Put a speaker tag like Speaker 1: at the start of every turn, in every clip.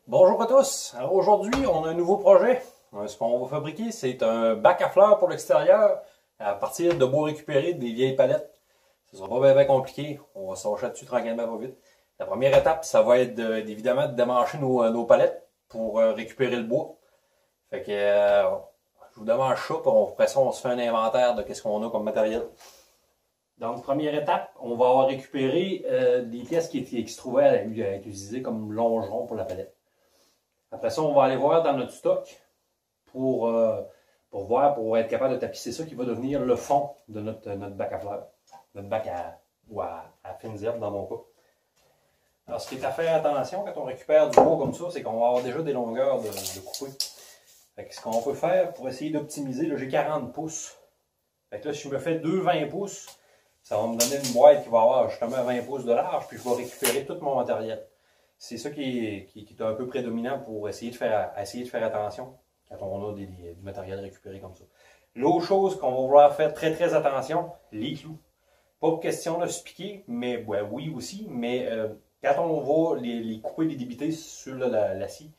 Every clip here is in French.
Speaker 1: Bonjour à tous! Alors aujourd'hui, on a un nouveau projet. Ce qu'on va fabriquer, c'est un bac à fleurs pour l'extérieur à partir de bois récupéré des vieilles palettes. Ce sera pas bien compliqué. On va s'arracher dessus tranquillement, pas vite. La première étape, ça va être évidemment de démancher nos palettes pour récupérer le bois. Fait que je vous démange ça, puis après ça, on se fait un inventaire de ce qu'on a comme matériel. Donc, première étape, on va avoir récupéré des pièces qui se trouvaient à être utilisées comme longeron pour la palette. Après ça, on va aller voir dans notre stock pour être capable de tapisser ça qui va devenir le fond de notre bac à fleurs. Notre bac à fines herbes dans mon cas. Alors, ce qui est à faire attention quand on récupère du bois comme ça, c'est qu'on va avoir déjà des longueurs de couper. Fait que ce qu'on peut faire pour essayer d'optimiser, là j'ai 40 pouces. Fait que là, si je me fais 20 pouces, ça va me donner une boîte qui va avoir justement 20 pouces de large, puis je vais récupérer tout mon matériel. C'est ça qui est un peu prédominant pour essayer de faire attention quand on a du matériel récupéré comme ça. L'autre chose qu'on va vouloir faire très attention, les clous. Pas question de se piquer, mais ouais, oui aussi, mais quand on va les couper, les débiter sur la scie,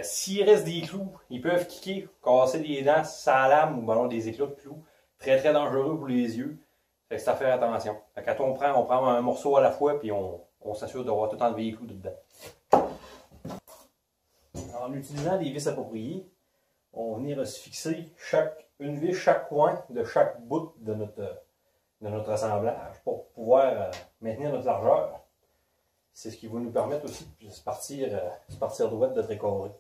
Speaker 1: s'il reste des clous, ils peuvent kicker, casser des dents, ça lame ou bon, des éclats de clous. Très dangereux pour les yeux. Fait que c'est à faire attention. Fait que quand on prend un morceau à la fois, puis on s'assure d'avoir tout enlevé les clous dedans. En utilisant des vis appropriées, on va venir se fixer une vis chaque coin de chaque bout de notre assemblage pour pouvoir maintenir notre largeur. C'est ce qui va nous permettre aussi de se partir droit de très carré.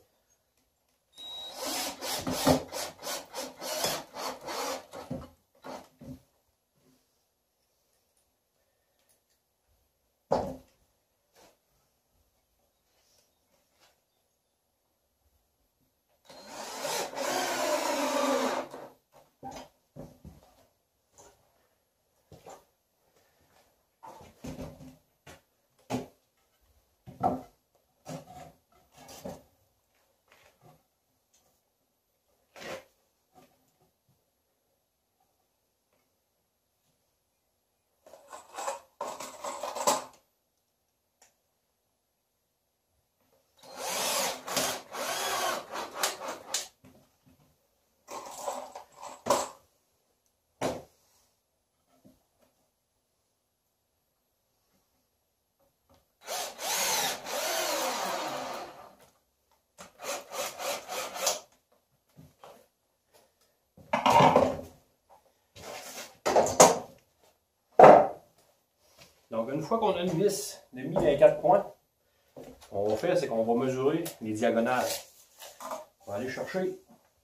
Speaker 1: Donc, une fois qu'on a une vis de mis dans 4 points, ce qu'on va faire, c'est qu'on va mesurer les diagonales. On va aller chercher,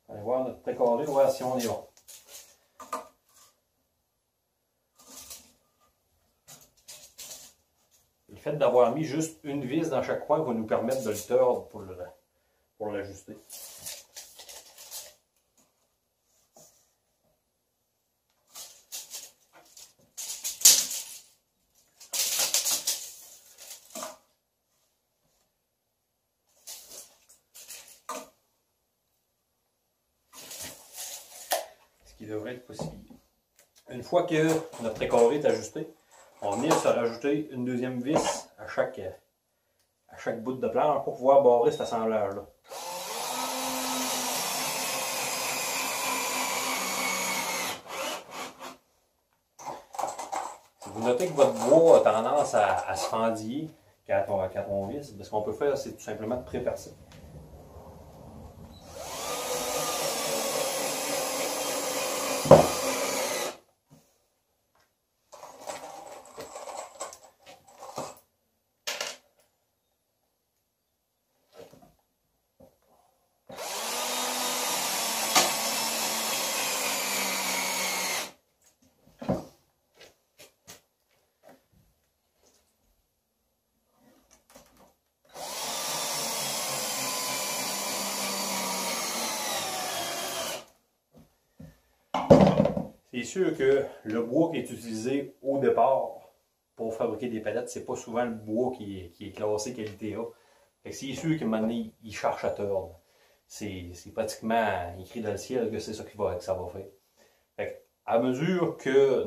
Speaker 1: on va aller voir notre précarré, voir si on est bon. Le fait d'avoir mis juste une vis dans chaque coin va nous permettre de le tordre pour l'ajuster. Qui devrait être possible. Une fois que notre précarré est ajusté, on va venir se rajouter une deuxième vis à chaque bout de planche pour pouvoir barrer cet assemblage-là. Si vous notez que votre bois a tendance à se fendiller quand on visse, ce qu'on peut faire, c'est tout simplement de pré-percer. C'est sûr que le bois qui est utilisé au départ pour fabriquer des palettes, c'est pas souvent le bois qui est classé qualité A. Fait que c'est sûr qu'à un moment donné, il cherche à tordre. C'est pratiquement écrit dans le ciel que c'est ça que ça va faire. Fait que, à mesure que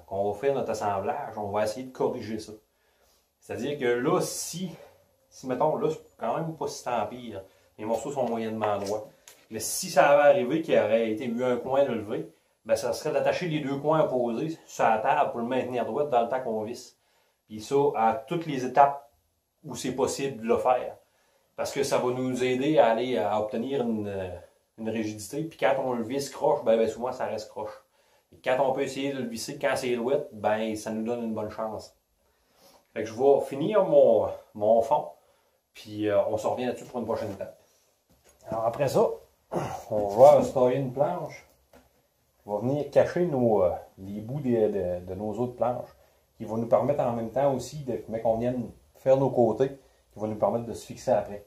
Speaker 1: qu'on va faire notre assemblage, on va essayer de corriger ça. C'est-à-dire que là, si Si, mettons, là, c'est quand même pas si tant pire. Les morceaux sont moyennement droits. Mais si ça avait arrivé qu'il aurait été eu un coin de lever, ben ça serait d'attacher les deux coins opposés sur la table pour le maintenir droit dans le temps qu'on visse. Puis ça, à toutes les étapes où c'est possible de le faire. Parce que ça va nous aider à aller à obtenir une rigidité. Puis quand on le visse croche, ben souvent ça reste croche. Et quand on peut essayer de le visser quand c'est louette, ben ça nous donne une bonne chance. Fait que je vais finir mon fond. Puis on se revient là-dessus pour une prochaine étape. Alors après ça, on va installer une planche. On va venir cacher les bouts de nos autres planches. Qui vont nous permettre en même temps aussi, mais qu'on vienne faire nos côtés, qui vont nous permettre de se fixer après.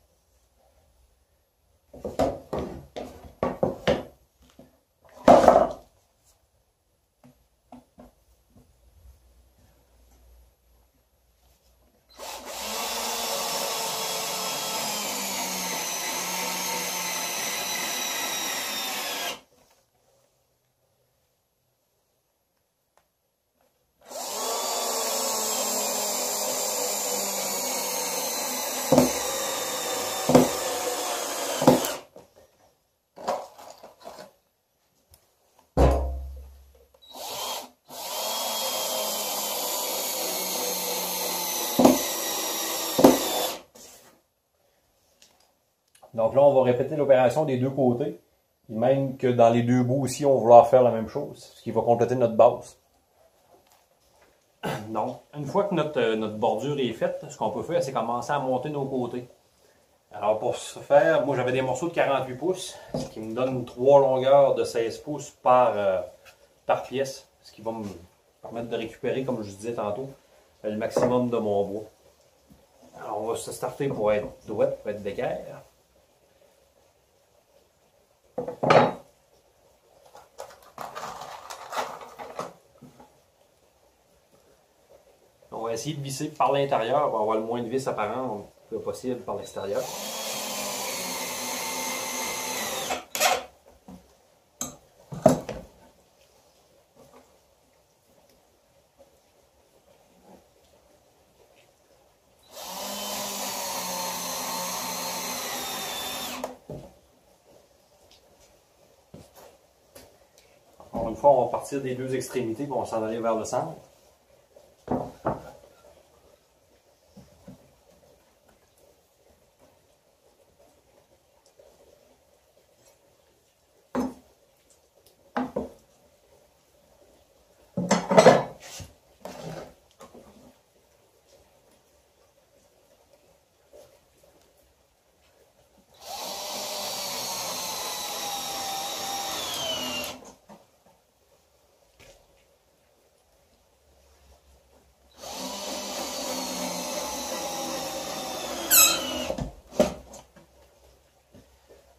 Speaker 1: Donc là, on va répéter l'opération des deux côtés. Et même que dans les deux bouts aussi, on va vouloir faire la même chose, ce qui va compléter notre base. Donc, une fois que notre bordure est faite, ce qu'on peut faire, c'est commencer à monter nos côtés. Alors pour ce faire, moi j'avais des morceaux de 48 pouces, ce qui me donne 3 longueurs de 16 pouces par pièce, ce qui va me permettre de récupérer, comme je disais tantôt, le maximum de mon bois. Alors on va se starter pour être droite, pour être d'équerre. On va essayer de visser par l'intérieur pour avoir le moins de vis apparent que possible par l'extérieur. Encore une fois, on va partir des deux extrémités et on va s'en aller vers le centre.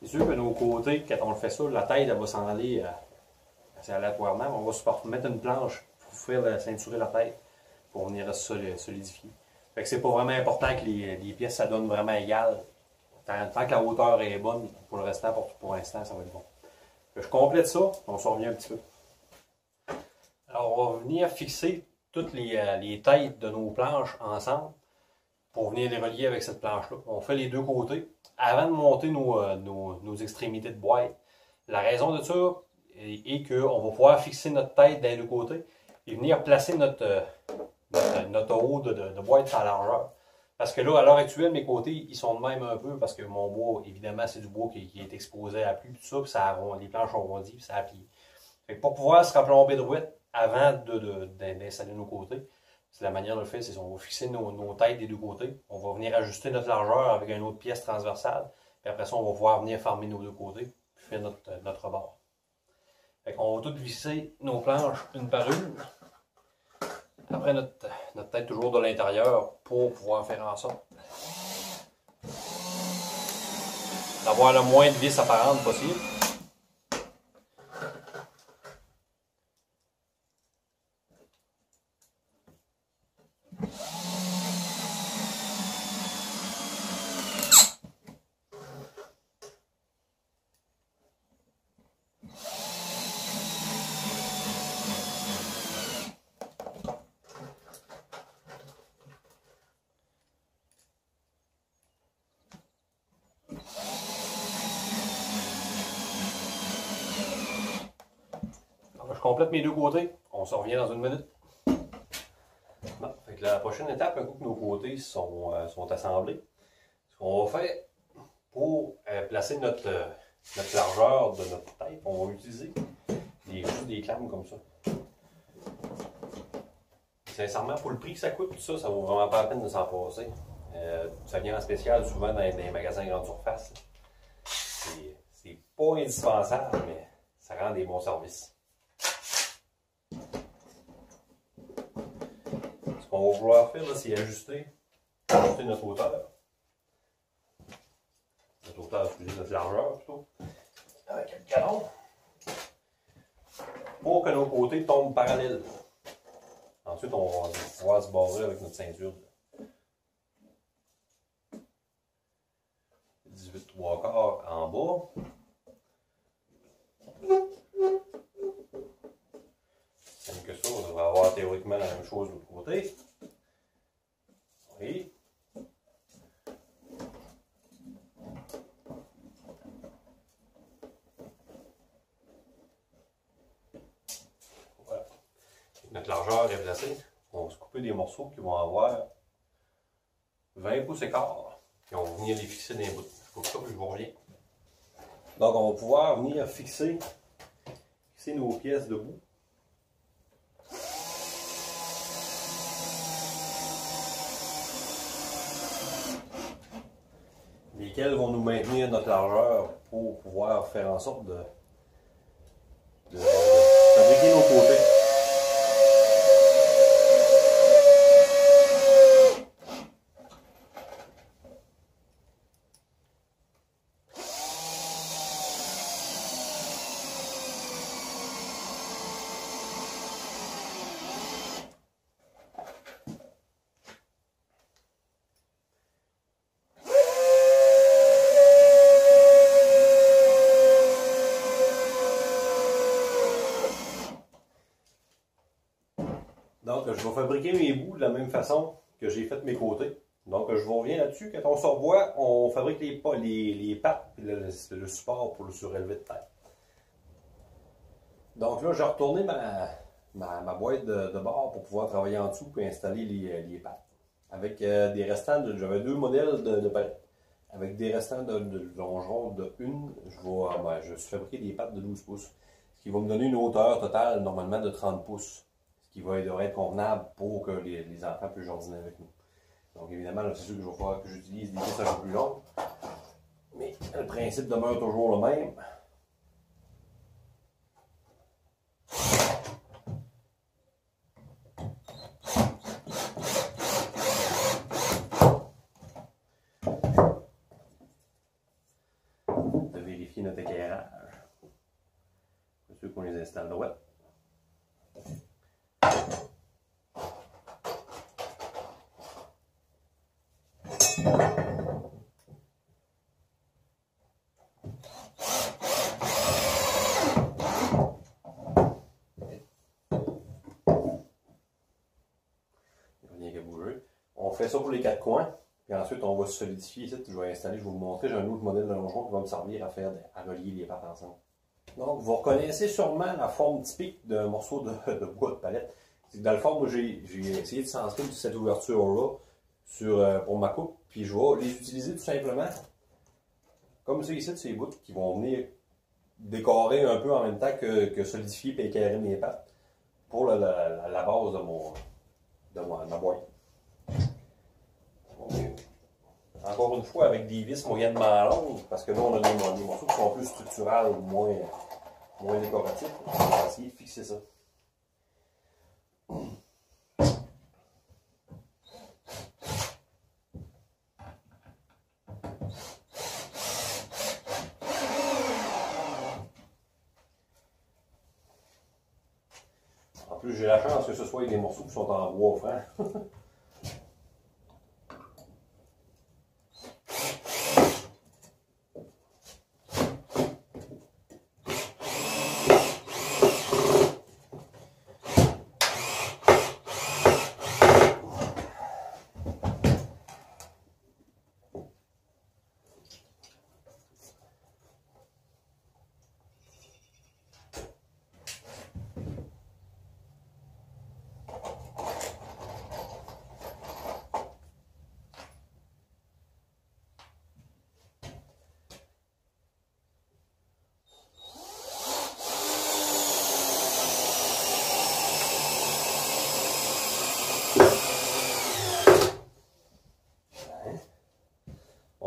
Speaker 1: C'est sûr que nos côtés, quand on le fait ça, la tête elle va s'en aller assez aléatoirement. On va mettre une planche pour faire ceinturer la tête pour venir solidifier. Fait que c'est pas vraiment important que les pièces ça donne vraiment égal. Tant que la hauteur est bonne, pour le restant, pour l'instant, ça va être bon. Je complète ça, on s'en revient un petit peu. Alors on va venir fixer toutes les têtes de nos planches ensemble pour venir les relier avec cette planche-là. On fait les deux côtés avant de monter nos extrémités de boîte. La raison de ça est qu'on va pouvoir fixer notre tête des deux côtés et venir placer notre haut de boîte à largeur. Parce que là, à l'heure actuelle, mes côtés, ils sont de même un peu parce que mon bois, évidemment, c'est du bois qui est exposé à la pluie, tout ça, puis les planches ont rondi, puis ça a plié. Fait que pour pouvoir se replomber droite avant d'installer nos côtés, c'est la manière de le faire, c'est qu'on va fixer nos têtes des deux côtés. On va venir ajuster notre largeur avec une autre pièce transversale. Puis après ça, on va pouvoir venir former nos deux côtés, puis faire notre rebord. Fait qu'on va tout visser nos planches une par une. Après notre tête toujours de l'intérieur pour pouvoir faire en sorte d'avoir le moins de vis apparentes possible. je complète mes deux côtés. On se revient dans une minute. Bon, fait que la prochaine étape, un coup que nos côtés sont assemblés, ce qu'on va faire pour placer notre largeur de notre tête, on va utiliser juste des clames comme ça. Sincèrement, pour le prix que ça coûte, tout ça, ça vaut vraiment pas la peine de s'en passer. Ça vient en spécial souvent dans les magasins grande surface. C'est pas indispensable, mais ça rend des bons services. Ce qu'on va vouloir faire, c'est ajuster notre hauteur. Notre hauteur, excusez, notre largeur plutôt. Avec le canon. Pour que nos côtés tombent parallèles. Ensuite, on va pouvoir se barrer avec notre ceinture. 18 3/4 en bas. Même que ça, on devrait avoir théoriquement la même chose de l'autre côté. Oui. Voilà. Notre largeur est placée. On va se couper des morceaux qui vont avoir 20 pouces écart. Puis on va venir les fixer dans les bouts. Pour ça, je vous reviens. Donc, on va pouvoir venir fixer nos pièces debout. Lesquelles vont nous maintenir notre largeur pour pouvoir faire en sorte de fabriquer nos côtés. Donc, je vais fabriquer mes bouts de la même façon que j'ai fait mes côtés. Donc, je vous reviens là-dessus. Quand on se revoit, on fabrique les pattes et le support pour le surélevé de tête. Donc là, j'ai retourné ma boîte de bord pour pouvoir travailler en dessous et installer les pattes. Avec des restants, j'avais deux modèles de palettes. Avec des restants de longeron de 1, je suis fabriqué des pattes de 12 pouces. Ce qui va me donner une hauteur totale normalement de 30 pouces. Ce qui devrait être convenable pour que les enfants puissent jardiner avec nous. Donc évidemment, c'est sûr que je vais falloir que j'utilise des vis un peu plus longues. Mais le principe demeure toujours le même. De vérifier notre éclairage. C'est sûr qu'on les installe droit. On fait ça pour les quatre coins, puis ensuite on va se solidifier ici. Je vais installer, je vais vous montrer, j'ai un autre modèle de longeron qui va me servir à relier les pattes ensemble. Donc vous reconnaissez sûrement la forme typique d'un morceau de bois de palette. Dans le fond, moi j'ai essayé de centrer cette ouverture-là pour ma coupe, puis je vais les utiliser tout simplement comme ça ici, ces bouts qui vont venir décorer un peu en même temps que solidifier et éclairer mes pattes pour la base de ma boîte. Encore une fois, avec des vis moyennement longues, parce que là, on a des morceaux qui sont plus structurels ou moins décoratifs. On va essayer de fixer ça. En plus, j'ai la chance que ce soit des morceaux qui sont en bois franc.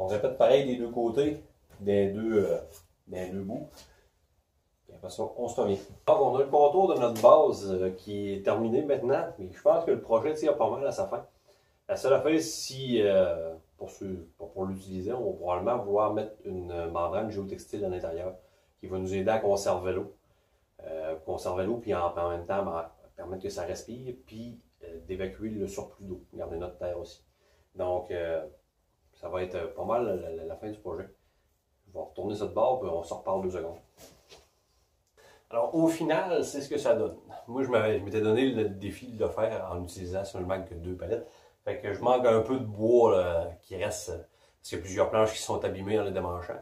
Speaker 2: On répète pareil des deux côtés, des deux bouts. Et après ça, on se revient. Donc, on a le contour de notre base qui est terminé maintenant, mais je pense que le projet tire pas mal à sa fin. La seule affaire, si pour l'utiliser, on va probablement vouloir mettre une membrane géotextile à l'intérieur qui va nous aider à conserver l'eau. Puis en même temps permettre que ça respire, puis d'évacuer le surplus d'eau, garder notre terre aussi. Donc, ça va être pas mal la fin du projet. Je vais retourner ça de bord, puis on se reparle 2 secondes. Alors, au final, c'est ce que ça donne. Moi, je m'étais donné le défi de le faire en utilisant seulement que 2 palettes. Fait que je manque un peu de bois là, qui reste, parce qu'il y a plusieurs planches qui sont abîmées en les démanchant.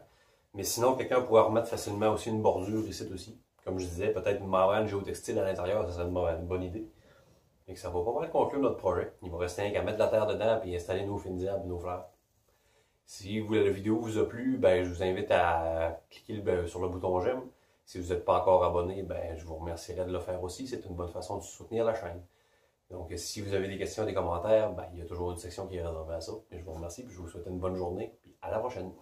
Speaker 2: Mais sinon, quelqu'un pourrait remettre facilement aussi une bordure ici aussi. Comme je disais, peut-être une membrane géotextile à l'intérieur, ça serait une bonne idée. Et que ça va pas mal conclure notre projet. Il va rester qu'à mettre de la terre dedans et installer nos fines herbes, nos fleurs. Si la vidéo vous a plu, ben, je vous invite à cliquer sur le bouton j'aime. Si vous n'êtes pas encore abonné, ben, je vous remercierai de le faire aussi. C'est une bonne façon de soutenir la chaîne. Donc, si vous avez des questions, des commentaires, ben, il y a toujours une section qui est réservée à ça. Et je vous remercie et je vous souhaite une bonne journée. Puis à la prochaine.